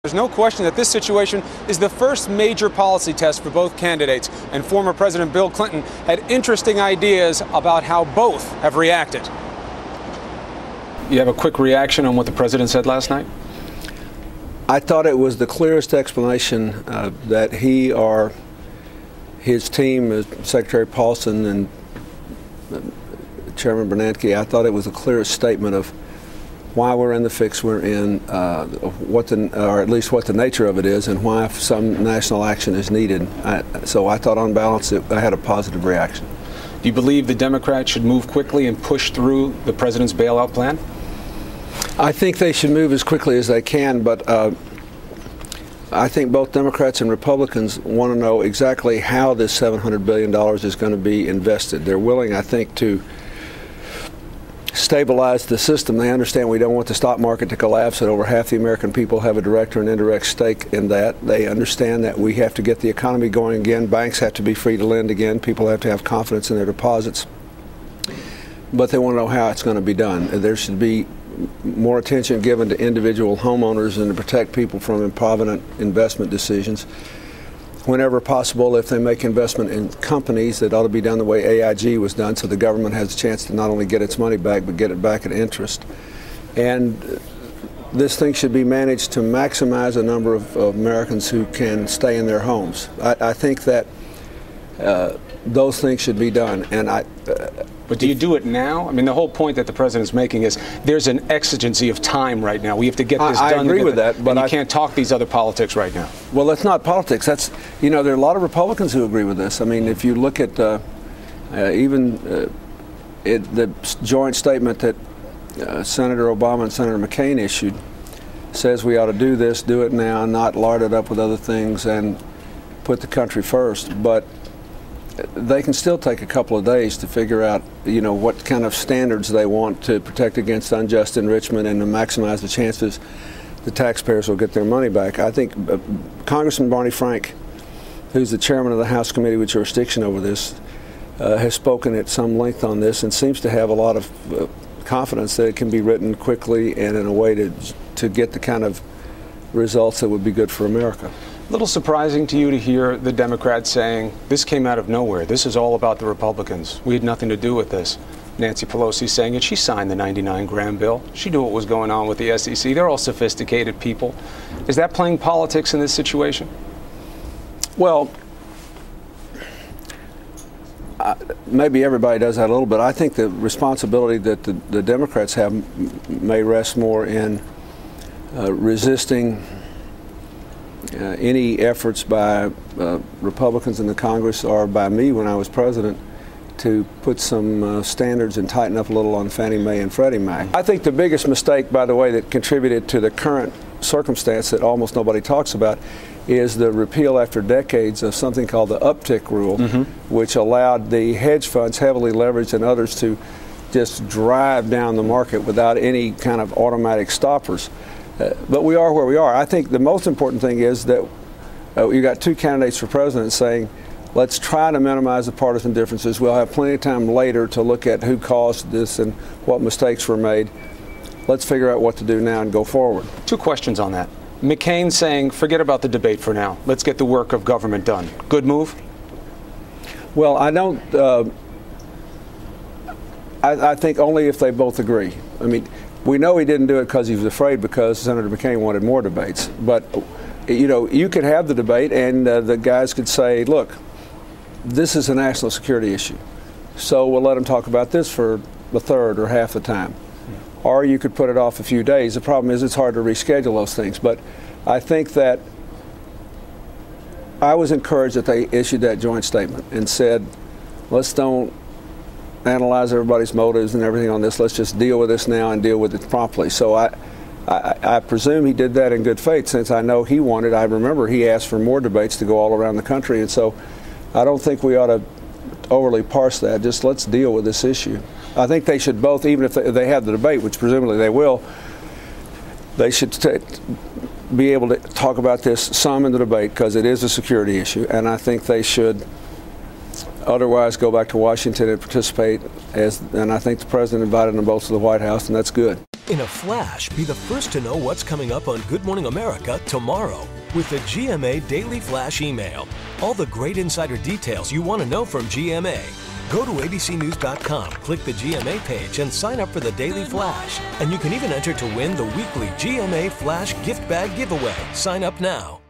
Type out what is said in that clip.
There's no question that this situation is the first major policy test for both candidates, and former President Bill Clinton had interesting ideas about how both have reacted. You have a quick reaction on what the president said last night? I thought it was the clearest explanation that he or his team, Secretary Paulson and Chairman Bernanke, I thought it was the clearest statement of why we're in the fix we're in, or at least what the nature of it is, and why some national action is needed. So I thought on balance I had a positive reaction. Do you believe the Democrats should move quickly and push through the president's bailout plan? I think they should move as quickly as they can, but I think both Democrats and Republicans want to know exactly how this $700 billion is going to be invested. They're willing, I think, to stabilize the system. They understand we don't want the stock market to collapse, that over half the American people have a direct or an indirect stake in that. They understand that we have to get the economy going again. Banks have to be free to lend again. People have to have confidence in their deposits. But they want to know how it's going to be done. There should be more attention given to individual homeowners and to protect people from improvident investment decisions. Whenever possible, if they make investment in companies, that ought to be done the way AIG was done, so the government has a chance to not only get its money back, but get it back at interest. And this thing should be managed to maximize the number of Americans who can stay in their homes. I think that those things should be done. And But do you do it now? I mean, the whole point that the president's making is there's an exigency of time right now. We have to get this done. I agree with that, but you can't talk these other politics right now. Well, that's not politics. That's, you know, there are a lot of Republicans who agree with this. I mean, if you look at the joint statement that Senator Obama and Senator McCain issued, says we ought to do this, do it now, not lard it up with other things and put the country first. But they can still take a couple of days to figure out, you know, what kind of standards they want to protect against unjust enrichment and to maximize the chances the taxpayers will get their money back. I think Congressman Barney Frank, who's the chairman of the House Committee with jurisdiction over this, has spoken at some length on this and seems to have a lot of confidence that it can be written quickly and in a way to get the kind of results that would be good for America. A little surprising to you to hear the Democrats saying, this came out of nowhere. This is all about the Republicans. We had nothing to do with this. Nancy Pelosi saying it. She signed the 99 Graham bill. She knew what was going on with the SEC. They're all sophisticated people. Is that playing politics in this situation? Well, maybe everybody does that a little bit. I think the responsibility that the Democrats have may rest more in resisting any efforts by Republicans in the Congress or by me when I was president to put some standards and tighten up a little on Fannie Mae and Freddie Mac. I think the biggest mistake, by the way, that contributed to the current circumstance that almost nobody talks about is the repeal after decades of something called the uptick rule, which allowed the hedge funds, heavily leveraged, and others to just drive down the market without any kind of automatic stoppers. But we are where we are. I think the most important thing is that you got two candidates for president saying, let's try to minimize the partisan differences. We'll have plenty of time later to look at who caused this and what mistakes were made. Let's figure out what to do now and go forward. Two questions on that. McCain saying, forget about the debate for now. Let's get the work of government done. Good move? Well, I don't. I think only if they both agree. I mean, we know he didn't do it because he was afraid because Senator McCain wanted more debates. But, you know, you could have the debate and the guys could say, look, this is a national security issue. So we'll let them talk about this for a third or half the time. Or you could put it off a few days. The problem is it's hard to reschedule those things. But I think that I was encouraged that they issued that joint statement and said, let's don't analyze everybody's motives and everything on this. Let's just deal with this now and deal with it promptly. So I presume he did that in good faith, since I know he wanted. I remember he asked for more debates to go all around the country, and so I don't think we ought to overly parse that. Just let's deal with this issue. I think they should both, even if they have the debate, which presumably they will, they should be able to talk about this some in the debate because it is a security issue, and I think they should otherwise go back to Washington and participate, and I think the president invited them both to the White House, and that's good. In a flash, be the first to know what's coming up on Good Morning America tomorrow with the GMA Daily Flash email. All the great insider details you want to know from GMA. Go to abcnews.com, click the GMA page, and sign up for the Daily Flash. And you can even enter to win the weekly GMA Flash gift bag giveaway. Sign up now.